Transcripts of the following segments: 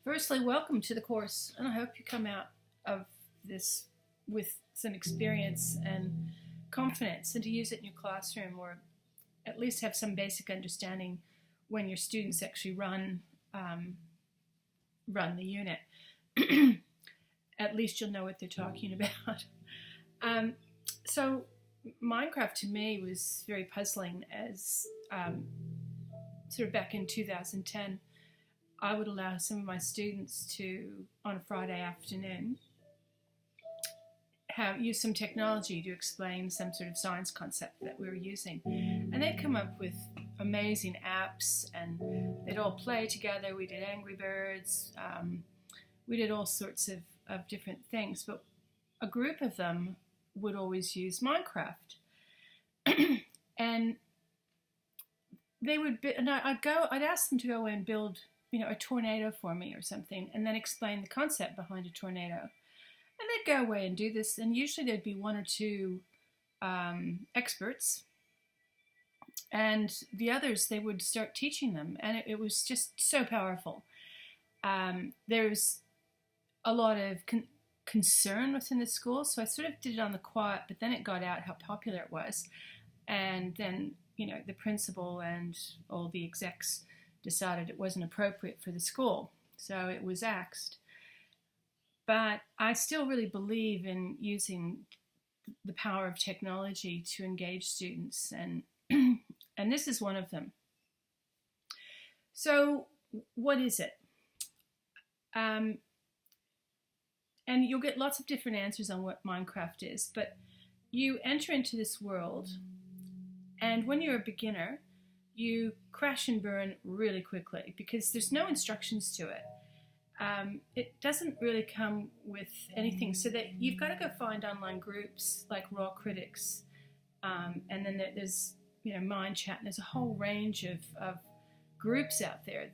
Firstly, welcome to the course, and I hope you come out of this with some experience and confidence, and to use it in your classroom, or at least have some basic understanding when your students actually run the unit. At least you'll know what they're talking about. So Minecraft to me was very puzzling, as sort of back in 2010, I would allow some of my students to, on a Friday afternoon, use some technology to explain some sort of science concept that we were using. And they'd come up with amazing apps, and they'd all play together. We did Angry Birds. We did all sorts of different things. But a group of them would always use Minecraft. And they would I'd ask them to go and build, a tornado for me or something, and then explain the concept behind a tornado. And they'd go away and do this, and usually there'd be one or two experts, and the others, they would start teaching them, and it was just so powerful. There was a lot of concern within the school, so I sort of did it on the quiet, but then it got out how popular it was, and then the principal and all the execs decided it wasn't appropriate for the school, so it was axed. But I still really believe in using the power of technology to engage students, and and this is one of them. So what is it? And you'll get lots of different answers on what Minecraft is, but you enter into this world, and when you're a beginner, you crash and burn really quickly because there's no instructions to it. It doesn't really come with anything, so that you've got to go find online groups like Raw Critics, and then there's Mind Chat, and there's a whole range of groups out there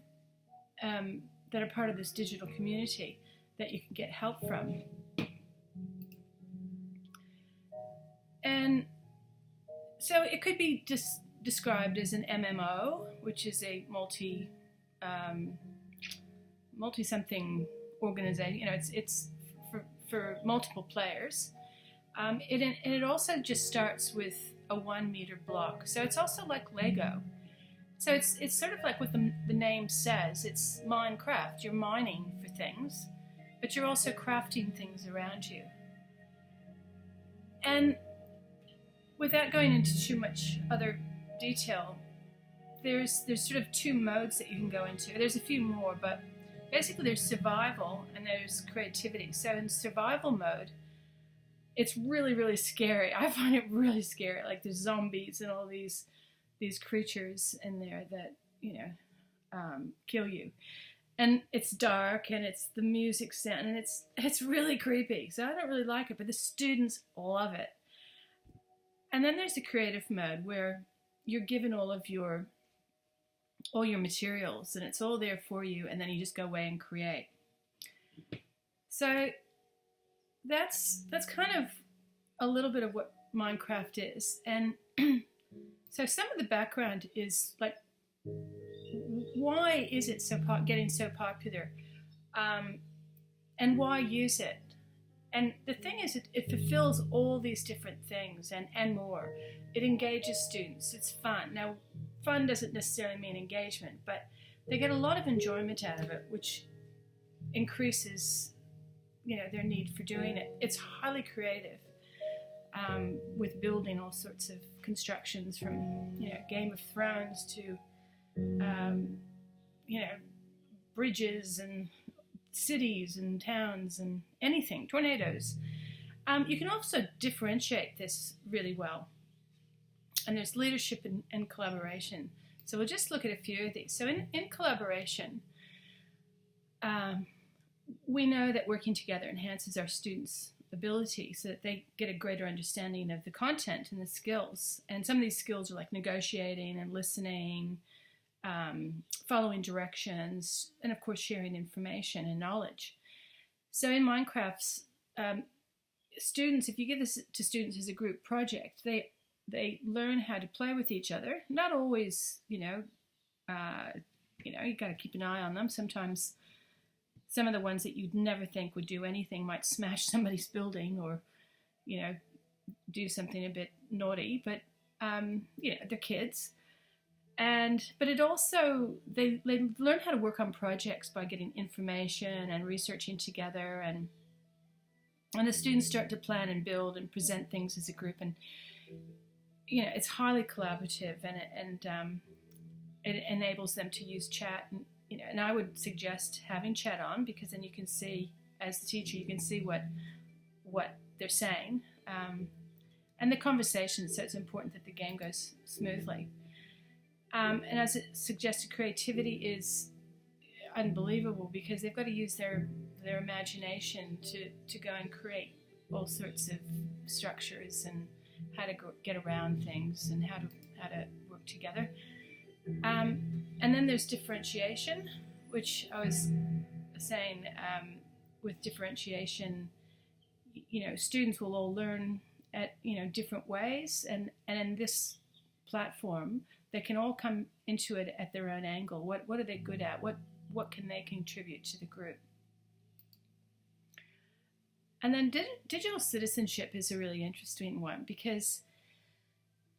that are part of this digital community that you can get help from. And so it could be just described as an MMO, which is a multi-something organization. It's for multiple players. It also just starts with a 1 meter block, so it's also like Lego. So it's sort of like what the name says. It's Minecraft. You're mining for things, but you're also crafting things around you. And without going into too much other detail, there's sort of two modes that you can go into. There's a few more, but basically there's survival and there's creativity. So in survival mode, it's really, really scary. I find it really scary. Like there's zombies and all these creatures in there that kill you. And it's dark, and it's the music sound, and it's really creepy. So I don't really like it, but the students love it. And then there's the creative mode, where you're given all your materials, and it's all there for you, and then you just go away and create. So that's kind of a little bit of what Minecraft is. And so some of the background is like, why is it getting so popular, and why use it? And the thing is, it fulfills all these different things and more. It engages students. It's fun. Now, fun doesn't necessarily mean engagement, but they get a lot of enjoyment out of it, which increases, their need for doing it. It's highly creative, with building all sorts of constructions, from Game of Thrones to bridges and cities and towns and anything, tornadoes. You can also differentiate this really well. And there's leadership and collaboration. So we'll just look at a few of these. So in collaboration, we know that working together enhances our students' ability so that they get a greater understanding of the content and the skills. And some of these skills are like negotiating and listening, following directions, and of course sharing information and knowledge. So in Minecraft's, students, if you give this to students as a group project, they learn how to play with each other. Not always, you got to keep an eye on them. Sometimes some of the ones that you'd never think would do anything might smash somebody's building or, do something a bit naughty, but, they're kids. But it also, they learn how to work on projects by getting information and researching together, and the students start to plan and build and present things as a group, and it's highly collaborative, and it enables them to use chat, and I would suggest having chat on, because then you can see, as the teacher, you can see what they're saying, and the conversation. So it's important that the game goes smoothly. And as it suggested, creativity is unbelievable, because they've got to use their imagination to go and create all sorts of structures and how to get around things and how to work together. And then there's differentiation, which I was saying, with differentiation, students will all learn at different ways, and in this platform they can all come into it at their own angle. What are they good at? What can they contribute to the group? And then digital citizenship is a really interesting one, because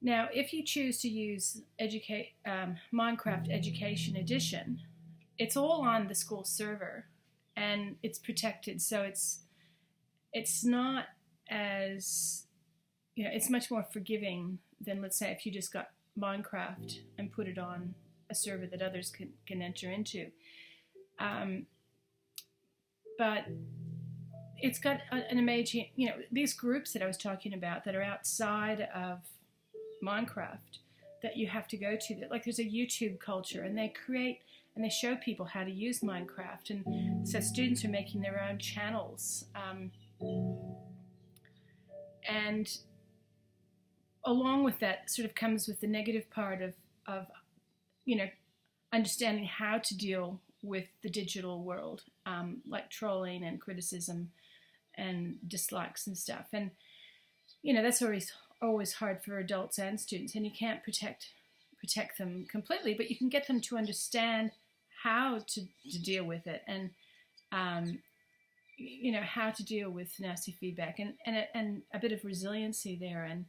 now if you choose to use Minecraft Education Edition, it's all on the school server and it's protected, so it's not as, it's much more forgiving than, let's say, if you just got Minecraft and put it on a server that others can enter into. But it's got an amazing, these groups that I was talking about that are outside of Minecraft that you have to go to, that, like, there's a YouTube culture, and they create and they show people how to use Minecraft, and so students are making their own channels, and along with that sort of comes with the negative part of understanding how to deal with the digital world, like trolling and criticism and dislikes and stuff. And that's always hard for adults and students, and you can't protect them completely, but you can get them to understand how to deal with it, and how to deal with nasty feedback, and a bit of resiliency there. And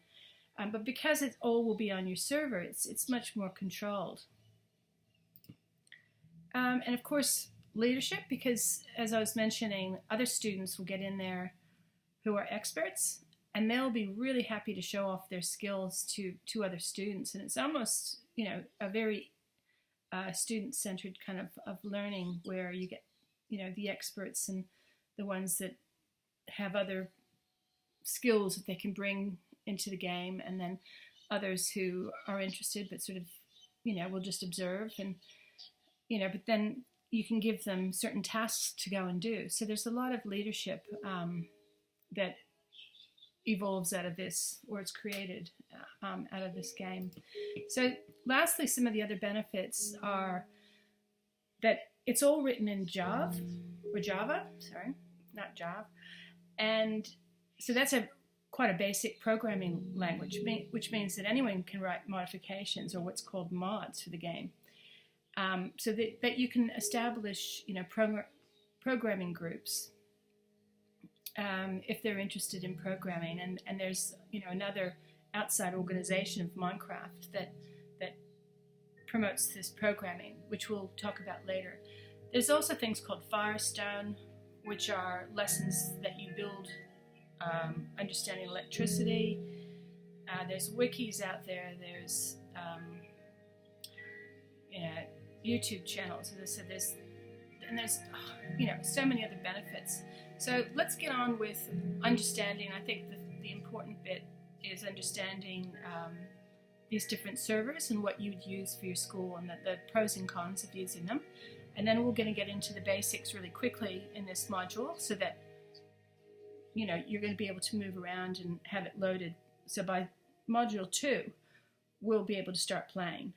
but because it all will be on your server, it's much more controlled. And of course, leadership, because as I was mentioning, other students will get in there who are experts, and they'll be really happy to show off their skills to other students. And it's almost, a very student-centered kind of learning, where you get, the experts and the ones that have other skills that they can bring into the game, and then others who are interested but sort of, will just observe, and, but then you can give them certain tasks to go and do. So there's a lot of leadership that evolves out of this, or it's created out of this game. So lastly, some of the other benefits are that it's all written in Java, not Java. And so that's quite a basic programming language, which means that anyone can write modifications, or what's called mods, for the game. So that you can establish, programming groups if they're interested in programming. And there's, another outside organization of Minecraft that promotes this programming, which we'll talk about later. There's also things called Firestone, which are lessons that you build understanding electricity. There's wikis out there. There's YouTube channels. As I said, there's so many other benefits. So let's get on with understanding. I think the important bit is understanding these different servers and what you'd use for your school, and the pros and cons of using them. And then we're going to get into the basics really quickly in this module, so that you're going to be able to move around and have it loaded. So by module 2, we'll be able to start playing.